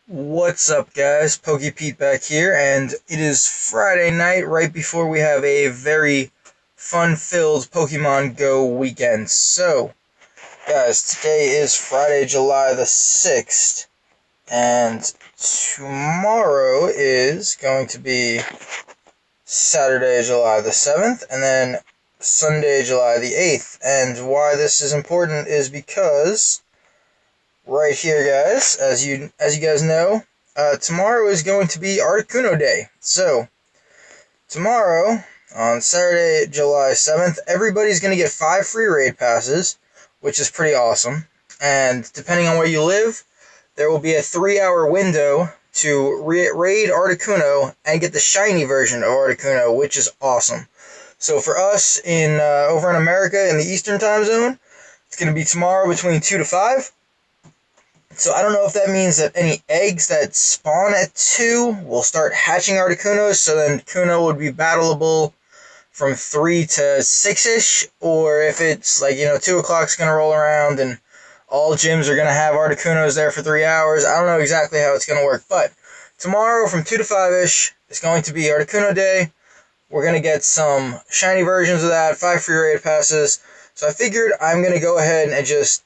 What's up, guys? Pokey Pete back here, and it is Friday night right before we have a very fun-filled Pokemon Go weekend. So, guys, today is Friday, July the 6th, and tomorrow is going to be Saturday, July the 7th, and then Sunday, July the 8th. And why this is important is because right here, guys, as you guys know, tomorrow is going to be Articuno Day. So tomorrow, on Saturday, July 7th, everybody's going to get 5 free raid passes, which is pretty awesome. And depending on where you live, there will be a 3-hour window to raid Articuno and get the shiny version of Articuno, which is awesome. So for us in over in America in the Eastern Time Zone, it's going to be tomorrow between 2 to 5. So I don't know if that means that any eggs that spawn at 2 will start hatching Articunos, so then Kuno would be battleable from 3 to 6-ish, or if it's like, 2 o'clock's going to roll around and all gyms are going to have Articunos there for 3 hours. I don't know exactly how it's going to work, but tomorrow from 2 to 5-ish is going to be Articuno Day. We're going to get some shiny versions of that, 5 free raid passes. So I figured I'm going to go ahead and just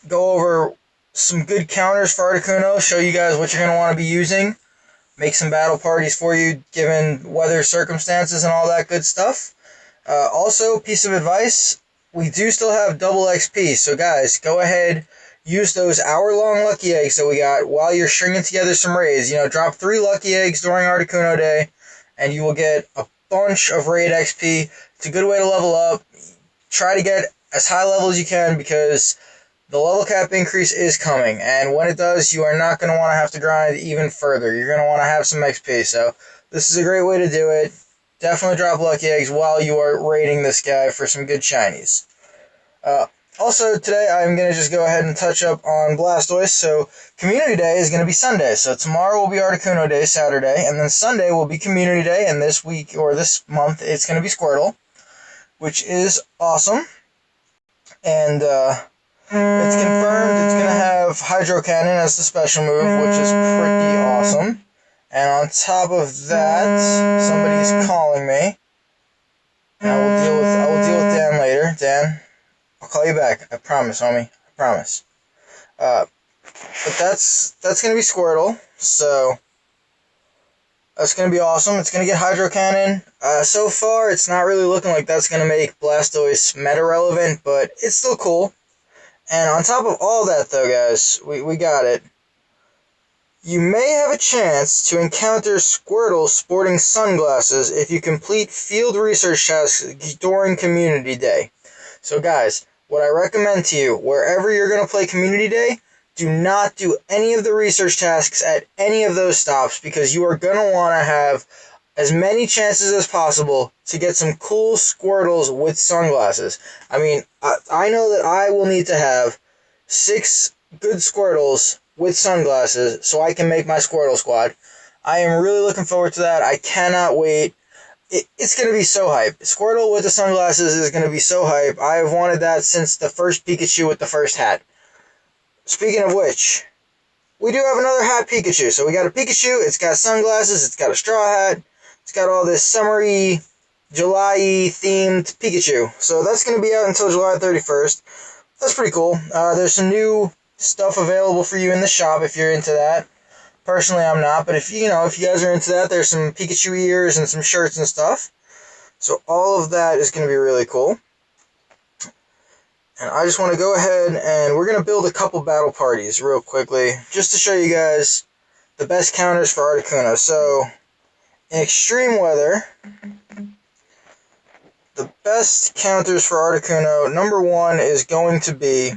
go over some good counters for Articuno, show you guys what you're going to want to be using, make some battle parties for you given weather circumstances and all that good stuff. Also, piece of advice, we do still have double XP, so guys, go ahead, use those hour-long lucky eggs that we got while you're stringing together some raids. Drop 3 lucky eggs during Articuno Day, and you will get a bunch of raid XP. It's a good way to level up. Try to get as high level as you can, because the level cap increase is coming, and when it does, you are not going to want to have to grind even further. You're going to want to have some XP, so this is a great way to do it. Definitely drop lucky eggs while you are raiding this guy for some good shinies. Also, today I'm going to just go ahead and touch up on Blastoise. So, Community Day is going to be Sunday. So, tomorrow will be Articuno Day, Saturday, and then Sunday will be Community Day, and this week, or this month, it's going to be Squirtle, which is awesome. And, it's confirmed it's going to have Hydro Cannon as the special move, which is pretty awesome. And on top of that, somebody's calling me. And I will deal with Dan later. Dan, I'll call you back. I promise, homie. I promise. But that's going to be Squirtle. So that's going to be awesome. It's going to get Hydro Cannon. So far, it's not really looking like that's going to make Blastoise meta relevant, but it's still cool. And on top of all that, though, guys, we got it. You may have a chance to encounter Squirtle sporting sunglasses if you complete field research tasks during Community Day. So, guys, what I recommend to you, wherever you're going to play Community Day, do not do any of the research tasks at any of those stops, because you are going to want to have as many chances as possible to get some cool Squirtles with sunglasses. I mean, I know that I will need to have 6 good Squirtles with sunglasses so I can make my Squirtle squad. I am really looking forward to that. I cannot wait. It's going to be so hype. Squirtle with the sunglasses is going to be so hype. I have wanted that since the first Pikachu with the first hat. Speaking of which, we do have another hat Pikachu. So we got a Pikachu, it's got sunglasses, it's got a straw hat, it's got all this summery, July-y themed Pikachu. So that's going to be out until July 31st. That's pretty cool. There's some new stuff available for you in the shop if you're into that. Personally, I'm not, but if you guys are into that, there's some Pikachu ears and some shirts and stuff. So all of that is going to be really cool. And I just want to go ahead and we're going to build a couple battle parties real quickly, just to show you guys the best counters for Articuno. So, in extreme weather, the best counters for Articuno, number 1 is going to be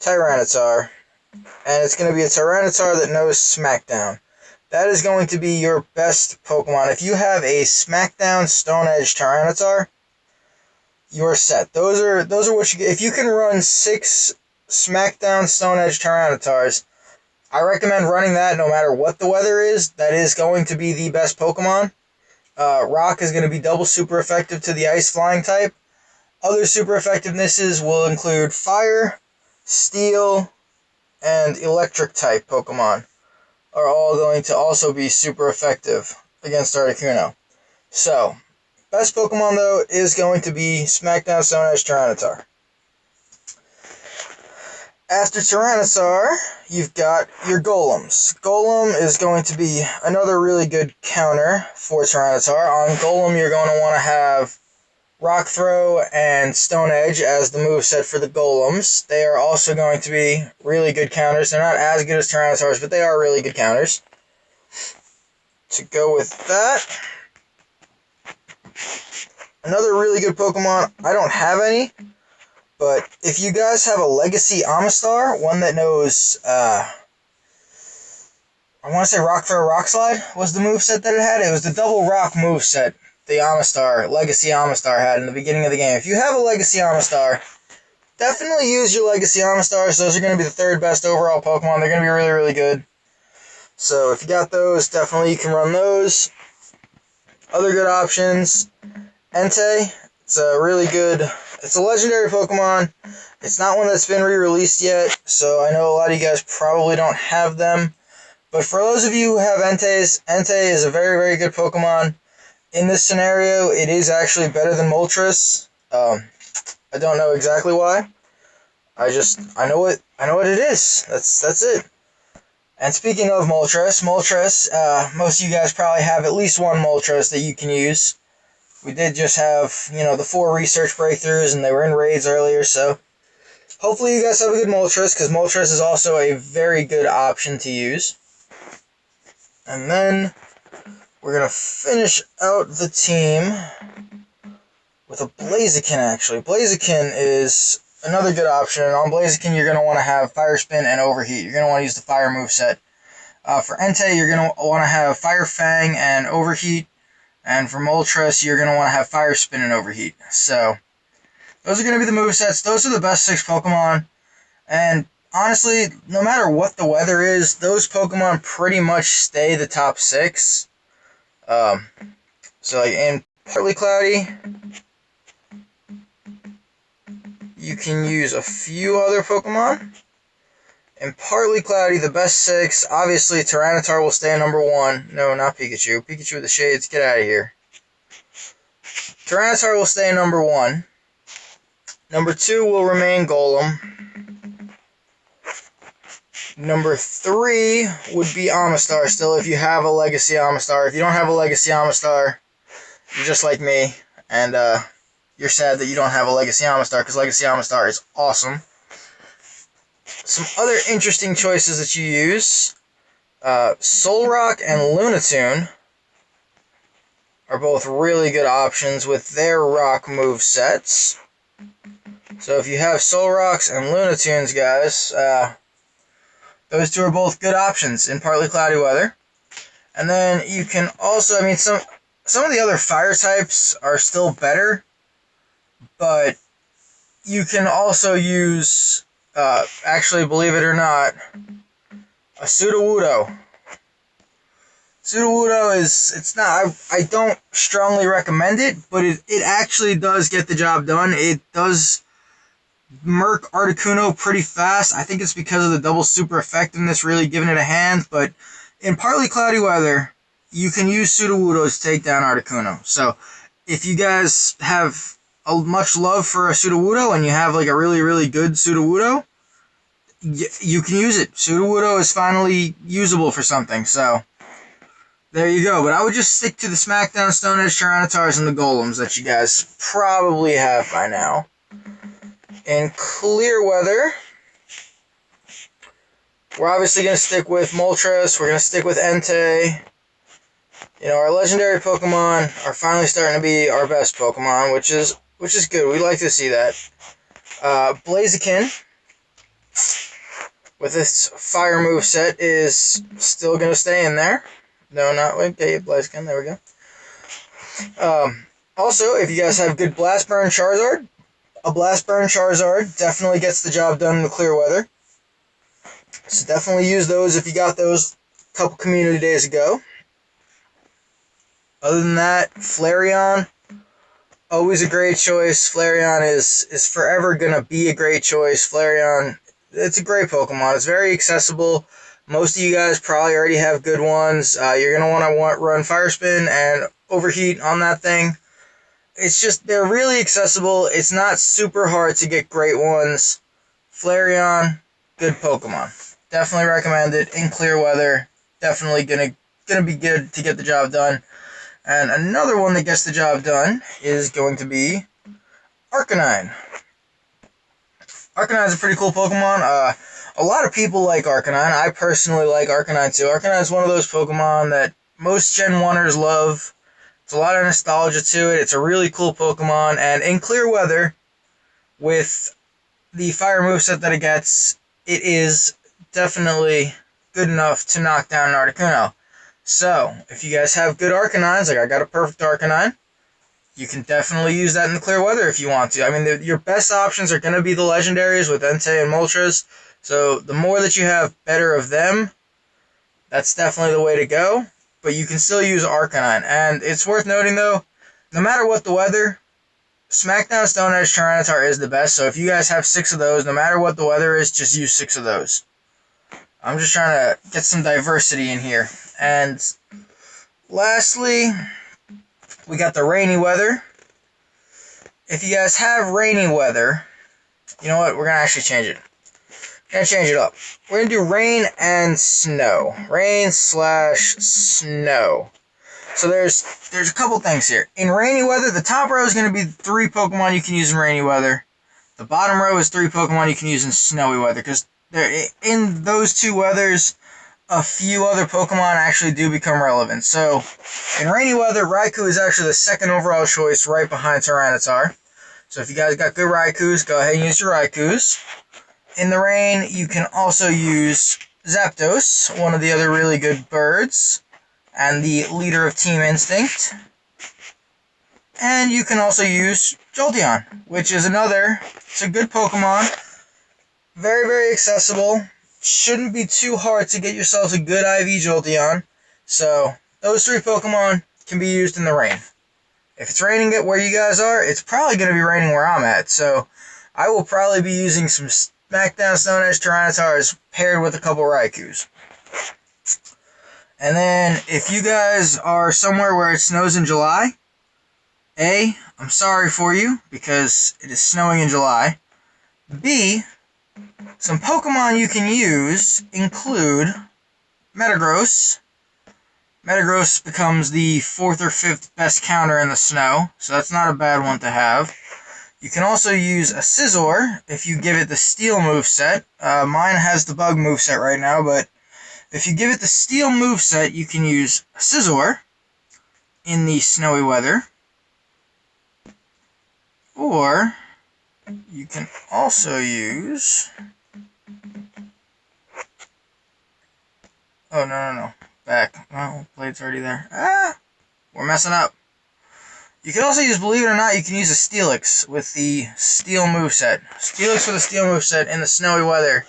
Tyranitar. And it's going to be a Tyranitar that knows Smackdown. That is going to be your best Pokemon. If you have a Smackdown Stone Edge Tyranitar, you're set. Those are what you get. If you can run 6 Smackdown Stone Edge Tyranitars, I recommend running that no matter what the weather is. That is going to be the best Pokemon. Rock is going to be double super effective to the Ice Flying type. Other super effectivenesses will include Fire, Steel, and Electric type Pokemon. are all going to also be super effective against Articuno. So, best Pokemon though is going to be SmackDown Stone Edge Tyranitar. After Tyranitar, you've got your Golems. Golem is going to be another really good counter for Tyranitar. On Golem, you're going to want to have Rock Throw and Stone Edge as the moveset for the Golems. They are also going to be really good counters. They're not as good as Tyranitars, but they are really good counters. To go with that, another really good Pokemon, I don't have any, but if you guys have a Legacy Amistar, one that knows, I want to say Rock Throw, Rock Slide was the moveset that it had. It was the double rock moveset the Amistar, Legacy Amistar had in the beginning of the game. If you have a Legacy Amistar, definitely use your Legacy Amistars. Those are going to be the third best overall Pokemon. They're going to be really, really good. So if you got those, definitely you can run those. Other good options, Entei. It's a really good, it's a legendary Pokemon. It's not one that's been re-released yet, so I know a lot of you guys probably don't have them. But for those of you who have Enteis, Entei is a very, very good Pokemon. In this scenario, it is actually better than Moltres. I don't know exactly why. I know it it is. That's it. And speaking of Moltres, most of you guys probably have at least one Moltres that you can use. We did just have, the 4 research breakthroughs, and they were in raids earlier, so hopefully you guys have a good Moltres, because Moltres is also a very good option to use. And then we're going to finish out the team with a Blaziken, actually. Blaziken is another good option, and on Blaziken you're going to want to have Fire Spin and Overheat. You're going to want to use the Fire moveset. For Entei, you're going to want to have Fire Fang and Overheat, and for Moltres, you're going to want to have Fire Spin and Overheat. So, those are going to be the movesets. Those are the best 6 Pokemon, and honestly, no matter what the weather is, those Pokemon pretty much stay the top 6. So like in partly cloudy, you can use a few other Pokemon. In partly cloudy, the best 6, obviously Tyranitar will stay number 1. No, not Pikachu. Pikachu with the shades, get out of here. Tyranitar will stay number 1. Number 2 will remain Golem. Number 3 would be Amistar still if you have a Legacy Amistar. If you don't have a Legacy Amistar, you're just like me, and you're sad that you don't have a Legacy Amistar, because Legacy Amistar is awesome. Some other interesting choices that you use, Solrock and Lunatune are both really good options with their rock movesets. So if you have Solrocks and Lunatunes, guys, those 2 are both good options in partly cloudy weather. And then you can also, some of the other fire types are still better, but you can also use, actually, believe it or not, a Sudowoodo. Sudowoodo it's not, I don't strongly recommend it, but it actually does get the job done. It does murk Articuno pretty fast. I think it's because of the double super effectiveness really giving it a hand, but in partly cloudy weather, you can use Sudowoodo to take down Articuno. So, if you guys have much love for a Sudowoodo and you have like a really, really good Sudowoodo, you can use it. Sudowoodo is finally usable for something, so there you go. But I would just stick to the SmackDown Stone Edge Tyranitars and the Golems that you guys probably have by now. In clear weather, we're obviously going to stick with Moltres. We're going to stick with Entei. Our legendary Pokemon are finally starting to be our best Pokemon, which is good. We like to see that. Blaziken, with its fire moveset, is still going to stay in there. No, not like Blaziken. There we go. Also, if you guys have good Blast Burn Charizard, a Blast Burn Charizard definitely gets the job done in the clear weather. So definitely use those if you got those a couple community days ago. Other than that, Flareon, always a great choice. Flareon is forever going to be a great choice. Flareon, it's a great Pokemon. It's very accessible. Most of you guys probably already have good ones. You're going to want to run fire spin and overheat on that thing. It's just, they're really accessible. It's not super hard to get great ones. Flareon, good Pokemon. Definitely recommend it in clear weather. Definitely gonna be good to get the job done. And another one that gets the job done is going to be Arcanine. Arcanine's a pretty cool Pokemon. A lot of people like Arcanine. I personally like Arcanine too. Arcanine is one of those Pokemon that most Gen 1ers love. It's a lot of nostalgia to it. It's a really cool Pokemon. And in clear weather, with the fire moveset that it gets, it is definitely good enough to knock down an Articuno. So, if you guys have good Arcanines, like I got a perfect Arcanine, you can definitely use that in the clear weather if you want to. I mean, your best options are going to be the legendaries with Entei and Moltres. So, the more that you have better of them, that's definitely the way to go. But you can still use Arcanine. And it's worth noting, though, no matter what the weather, Smackdown Stone Edge Tyranitar is the best. So, if you guys have 6 of those, no matter what the weather is, just use 6 of those. I'm just trying to get some diversity in here. And lastly, we got the rainy weather. If you guys have rainy weather, you know what? We're going to actually change it. We're going to change it up. We're going to do rain and snow. Rain/snow. So there's a couple things here. In rainy weather, the top row is going to be 3 Pokemon you can use in rainy weather. The bottom row is 3 Pokemon you can use in snowy weather. Because in those 2 weathers, a few other Pokemon actually do become relevant. So, in rainy weather, Raikou is actually the 2nd overall choice right behind Tyranitar. So if you guys got good Raikous, go ahead and use your Raikous. In the rain, you can also use Zapdos, one of the other really good birds, and the leader of Team Instinct. And you can also use Jolteon, which is it's a good Pokemon. Very, very accessible. Shouldn't be too hard to get yourselves a good IV Jolteon. So, those 3 Pokemon can be used in the rain. If it's raining where you guys are, it's probably going to be raining where I'm at. So, I will probably be using some Smackdown Stone Edge Tyranitars paired with a couple Raikous. And then, if you guys are somewhere where it snows in July, A, I'm sorry for you, because it is snowing in July. B, some Pokemon you can use include Metagross. Metagross becomes the 4th or 5th best counter in the snow, so that's not a bad one to have. You can also use a Scizor if you give it the Steel moveset. Mine has the Bug moveset right now, but if you give it the Steel moveset, you can use a Scizor in the snowy weather. Or you can also use... Oh, no. Back. Oh, blade's already there. We're messing up. You can also use, believe it or not, you can use a Steelix with the Steel moveset. Steelix with a Steel moveset in the snowy weather.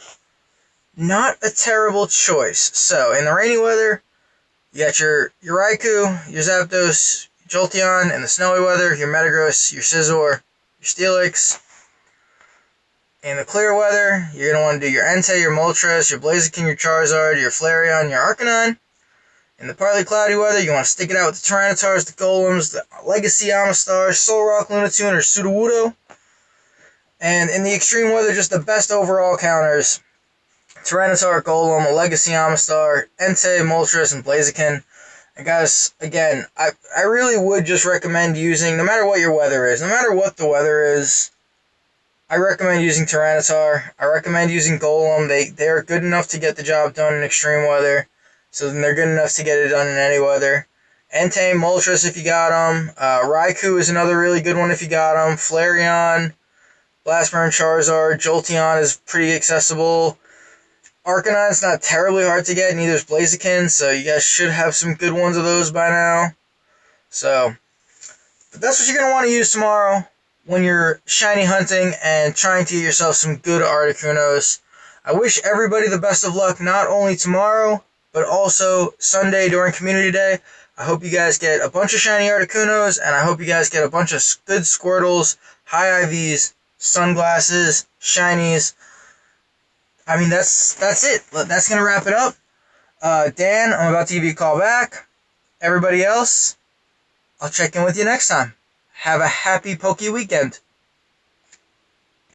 Not a terrible choice. So, in the rainy weather, you got your Raikou, your Zapdos, Jolteon. In the snowy weather, your Metagross, your Scizor, your Steelix. In the clear weather, you're going to want to do your Entei, your Moltres, your Blaziken, your Charizard, your Flareon, your Arcanine. In the partly cloudy weather, you want to stick it out with the Tyranitars, the Golems, the Legacy Amistar, Solrock, Lunatune, or Sudowoodo. And in the extreme weather, just the best overall counters. Tyranitar, Golem, a Legacy Amistar, Entei, Moltres, and Blaziken. And guys, again, I really would just recommend using, no matter what your weather is, no matter what the weather is, I recommend using Tyranitar. I recommend using Golem. They are good enough to get the job done in extreme weather. So then they're good enough to get it done in any weather. Entei, Moltres if you got them. Raikou is another really good one if you got them. Flareon, Blastburn, Charizard. Jolteon is pretty accessible. Arcanine's not terribly hard to get, neither is Blaziken, so you guys should have some good ones of those by now. So, but that's what you're going to want to use tomorrow when you're shiny hunting and trying to get yourself some good Articunos. I wish everybody the best of luck, not only tomorrow, but also Sunday during Community Day. I hope you guys get a bunch of shiny Articunos, and I hope you guys get a bunch of good Squirtles, high IVs, sunglasses, shinies. I mean, that's it. That's going to wrap it up. Dan, I'm about to give you a call back. Everybody else, I'll check in with you next time. Have a happy Poke weekend.